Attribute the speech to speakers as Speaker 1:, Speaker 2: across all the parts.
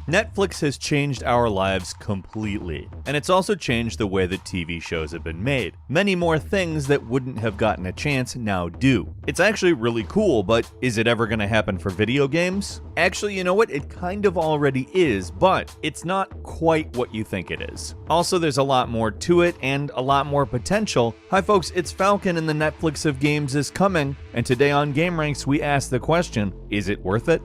Speaker 1: Netflix has changed our lives completely, and it's also changed the way that TV shows have been made. Many more things that wouldn't have gotten a chance now do. It's actually really cool, but is it ever going to happen for video games? Actually, you know what? It kind of already is, but it's not quite what you think it is. Also, there's a lot more to it and a lot more potential. Hi folks, it's Falcon and the Netflix of games is coming, and today on gameranx we ask the question, is it worth it?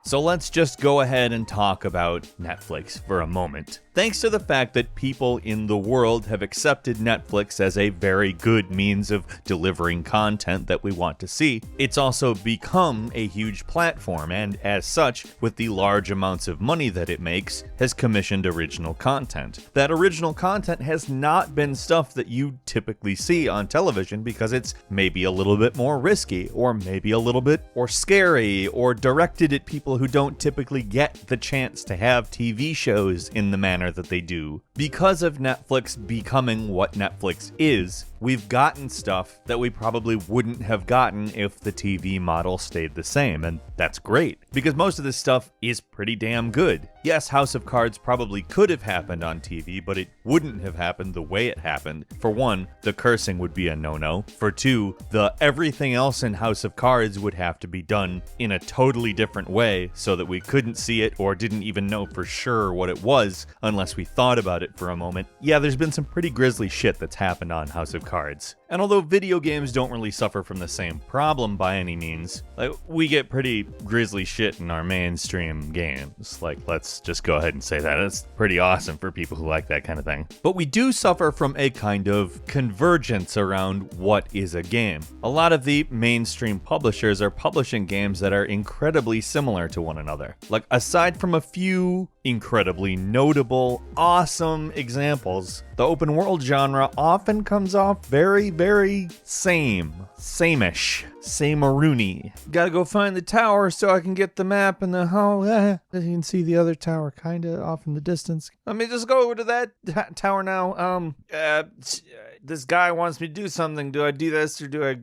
Speaker 1: So let's just go ahead and talk about Netflix for a moment. Thanks to the fact that people in the world have accepted Netflix as a very good means of delivering content that we want to see, it's also become a huge platform, and as such, with the large amounts of money that it makes, has commissioned original content. That original content has not been stuff that you typically see on television because it's maybe a little bit more risky, or maybe a little bit more scary, or directed at people who don't typically get the chance to have TV shows in the manner that they do. Because of Netflix becoming what Netflix is, we've gotten stuff that we probably wouldn't have gotten if the TV model stayed the same, and that's great, because most of this stuff is pretty damn good. Yes, House of Cards probably could have happened on TV, but it wouldn't have happened the way it happened. For one, the cursing would be a no-no. For two, the everything else in House of Cards would have to be done in a totally different way so that we couldn't see it or didn't even know for sure what it was unless we thought about it for a moment. Yeah, there's been some pretty grisly shit that's happened on House of Cards. And although video games don't really suffer from the same problem by any means, we get pretty grisly shit in our mainstream games. Let's just go ahead and say that. It's pretty awesome for people who like that kind of thing. But we do suffer from a kind of convergence around what is a game. A lot of the mainstream publishers are publishing games that are incredibly similar to one another. Aside from a few incredibly notable, awesome examples, the open world genre often comes off very, very same-ish. Same-a-rooney. Gotta go find the tower so I can get the map and the you can see the other tower kinda off in the distance. Let me just go over to that tower now. This guy wants me to do something. Do I do this or do I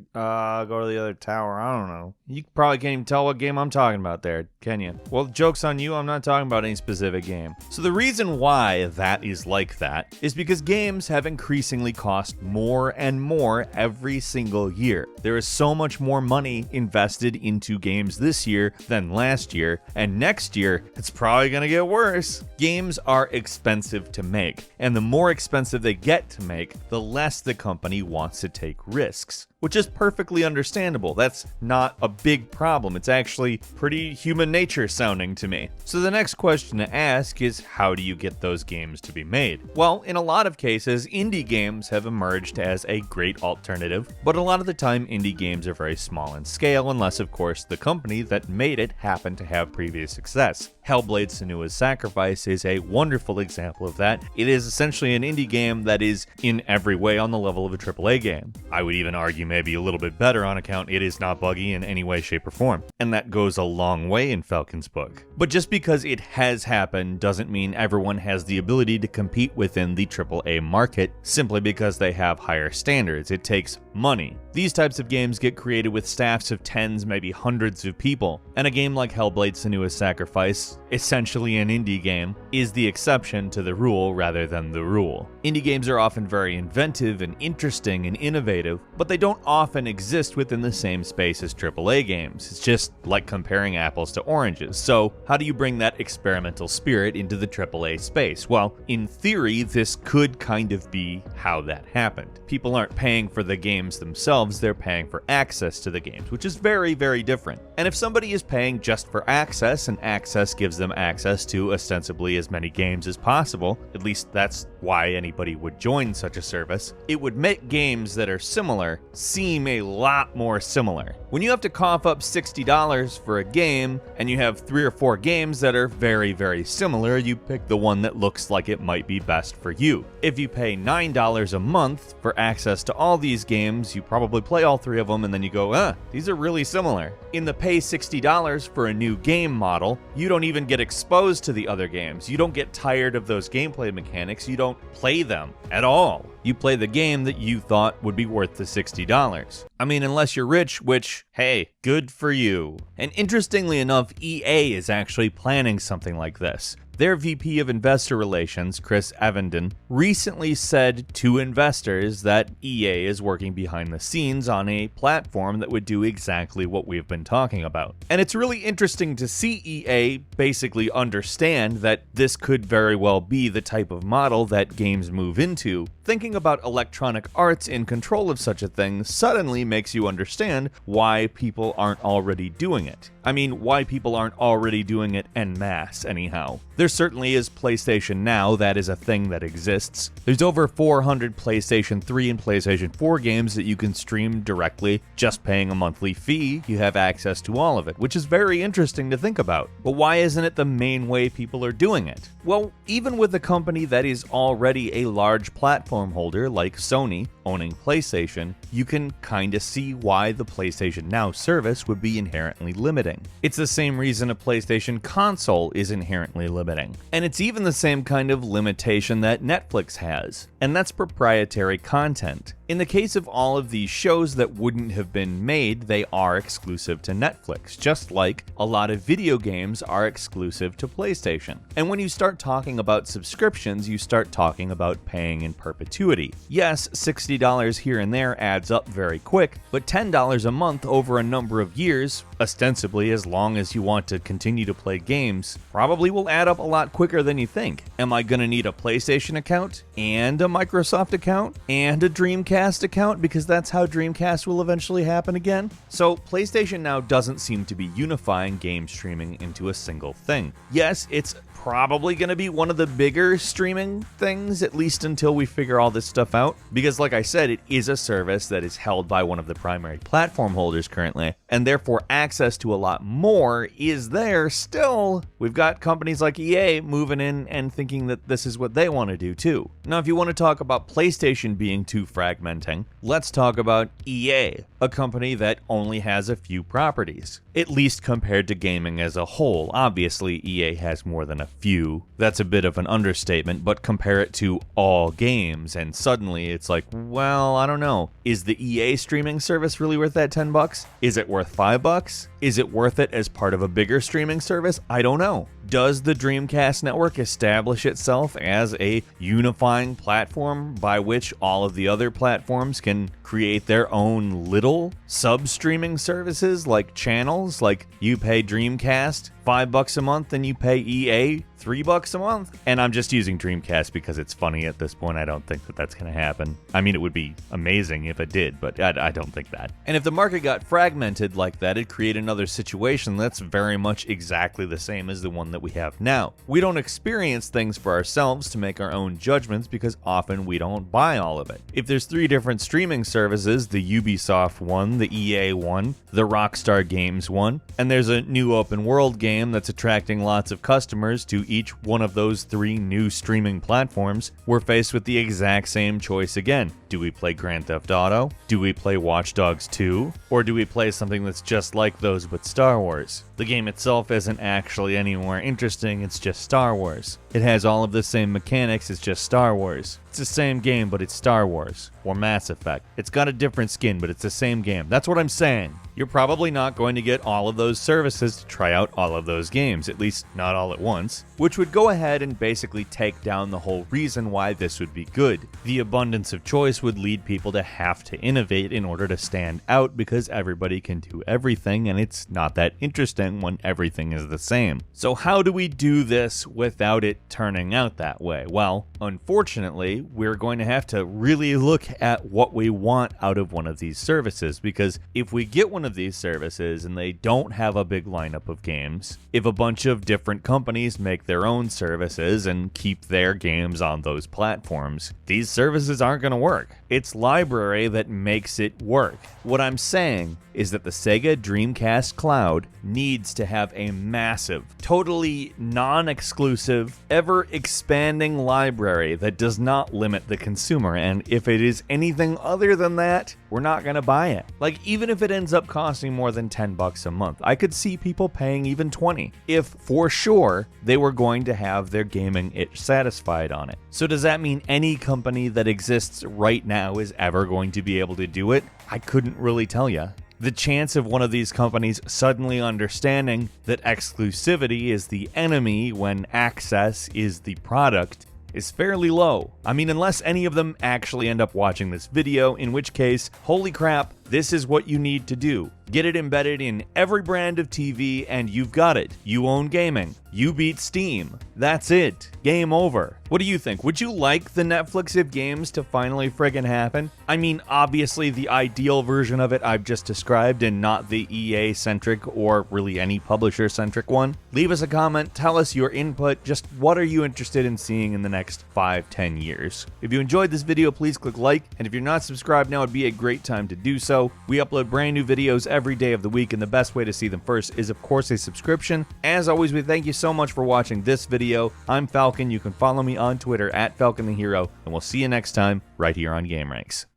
Speaker 1: go to the other tower? I don't know. You probably can't even tell what game I'm talking about there, can you? Well, joke's on you, I'm not talking about any specific game. So the reason why that is like that is because games have increasingly cost more and more every single year. There is so much more money invested into games this year than last year, and next year it's probably gonna get worse. Games are expensive to make, and the more expensive they get to make, the less the company wants to take risks, which is perfectly understandable. That's not a big problem. It's actually pretty human nature sounding to me. So the next question to ask is, how do you get those games to be made? Well, in a lot of cases, indie games have emerged as a great alternative, but a lot of the time indie games are very small in scale, unless of course the company that made it happened to have previous success. Hellblade: Senua's Sacrifice is a wonderful example of that. It is essentially an indie game that is in every way on the level of a AAA game. I would even argue maybe a little bit better on account it is not buggy in any way, shape, or form. And that goes a long way in Falcon's book. But just because it has happened doesn't mean everyone has the ability to compete within the AAA market simply because they have higher standards. It takes money. These types of games get created with staffs of tens, maybe hundreds of people. And a game like Hellblade: Senua's Sacrifice, essentially an indie game, is the exception to the rule rather than the rule. Indie games are often very inventive and interesting and innovative, but they don't often exist within the same space as AAA games. It's just like comparing apples to oranges. So how do you bring that experimental spirit into the AAA space? Well, in theory, this could kind of be how that happened. People aren't paying for the games themselves, they're paying for access to the games, which is very, very different. And if somebody is paying just for access, and access gives them access to ostensibly as many games as possible, at least that's why anybody would join such a service, it would make games that are similar seem a lot more similar. When you have to cough up $60 for a game, and you have 3 or 4 games that are very, very similar, you pick the one that looks like it might be best for you. If you pay $9 a month for access to all these games, you probably play all 3 of them, and then you go, these are really similar. In the pay $60 for a new game model, you don't even get exposed to the other games. You don't get tired of those gameplay mechanics. You don't play them at all. You play the game that you thought would be worth the $60. I mean, unless you're rich, which, hey, good for you. And interestingly enough, EA is actually planning something like this. Their VP of Investor Relations, Chris Evenden, recently said to investors that EA is working behind the scenes on a platform that would do exactly what we've been talking about. And it's really interesting to see EA basically understand that this could very well be the type of model that games move into. Thinking about Electronic Arts in control of such a thing suddenly makes you understand why people aren't already doing it. I mean, why people aren't already doing it en masse, anyhow. There certainly is PlayStation Now, that is a thing that exists. There's over 400 PlayStation 3 and PlayStation 4 games that you can stream directly, just paying a monthly fee. You have access to all of it, which is very interesting to think about. But why isn't it the main way people are doing it? Well, even with a company that is already a large platform holder like Sony owning PlayStation, you can kinda see why the PlayStation Now service would be inherently limiting. It's the same reason a PlayStation console is inherently limiting. And it's even the same kind of limitation that Netflix has, and that's proprietary content. In the case of all of these shows that wouldn't have been made, they are exclusive to Netflix, just like a lot of video games are exclusive to PlayStation. And when you start talking about subscriptions, you start talking about paying in perpetuity. Yes, $60 here and there adds up very quick, but $10 a month over a number of years, ostensibly as long as you want to continue to play games, probably will add up a lot quicker than you think. Am I gonna need a PlayStation account, and a Microsoft account, and a Dreamcast account, because that's how Dreamcast will eventually happen again? So PlayStation Now doesn't seem to be unifying game streaming into a single thing. Yes, it's probably going to be one of the bigger streaming things, at least until we figure all this stuff out, because like I said, it is a service that is held by one of the primary platform holders currently, and therefore access to a lot more is there. Still, we've got companies like EA moving in and thinking that this is what they want to do too. Now, if you want to talk about PlayStation being too fragmenting, let's talk about EA, a company that only has a few properties, at least compared to gaming as a whole. Obviously, EA has more than a few. That's a bit of an understatement, but compare it to all games, and suddenly it's like, well, I don't know. Is the EA streaming service really worth that $10? Is it worth $5? Is it worth it as part of a bigger streaming service? I don't know. Does the Dreamcast network establish itself as a unifying platform by which all of the other platforms can create their own little sub-streaming services, like channels? Like, you pay Dreamcast $5 a month and you pay EA $3 a month? And I'm just using Dreamcast because it's funny at this point. I don't think that that's going to happen. I mean, it would be amazing if it did, but I don't think that. And if the market got fragmented like that, it'd create another situation that's very much exactly the same as the one that we have now. We don't experience things for ourselves to make our own judgments because often we don't buy all of it. If there's 3 different streaming services, the Ubisoft one, the EA one, the Rockstar Games one, and there's a new open world game that's attracting lots of customers to each one of those 3 new streaming platforms, we're faced with the exact same choice again. Do we play Grand Theft Auto? Do we play Watch Dogs 2? Or do we play something that's just like those but Star Wars? The game itself isn't actually anywhere interesting, it's just Star Wars. It has all of the same mechanics, it's just Star Wars. It's the same game, but it's Star Wars. Or Mass Effect. It's got a different skin, but it's the same game. That's what I'm saying. You're probably not going to get all of those services to try out all of those games, at least not all at once, which would go ahead and basically take down the whole reason why this would be good. The abundance of choice would lead people to have to innovate in order to stand out because everybody can do everything, and it's not that interesting when everything is the same. So how do we do this without it turning out that way? Well, unfortunately, we're going to have to really look at what we want out of one of these services, because if we get one of these services and they don't have a big lineup of games, if a bunch of different companies make their own services and keep their games on those platforms, these services aren't going to work. It's library that makes it work. What I'm saying is that the Sega Dreamcast Cloud needs to have a massive, totally non-exclusive, ever-expanding library that does not limit the consumer, and if it is anything other than that, we're not gonna buy it. Like, even if it ends up costing more than $10 a month, I could see people paying even $20 if, for sure, they were going to have their gaming itch satisfied on it. So does that mean any company that exists right now is ever going to be able to do it? I couldn't really tell you. The chance of one of these companies suddenly understanding that exclusivity is the enemy when access is the product is fairly low. I mean, unless any of them actually end up watching this video, in which case, holy crap, this is what you need to do. Get it embedded in every brand of TV and you've got it. You own gaming. You beat Steam. That's it. Game over. What do you think? Would you like the Netflix of games to finally friggin' happen? I mean, obviously the ideal version of it I've just described and not the EA-centric or really any publisher-centric one. Leave us a comment. Tell us your input. Just what are you interested in seeing in the next 5-10 years? If you enjoyed this video, please click like. And if you're not subscribed now, it'd be a great time to do so. We upload brand new videos every day of the week, and the best way to see them first is, of course, a subscription. As always, we thank you so much for watching this video. I'm Falcon. You can follow me on Twitter at Falcon the Hero, and we'll see you next time right here on gameranx.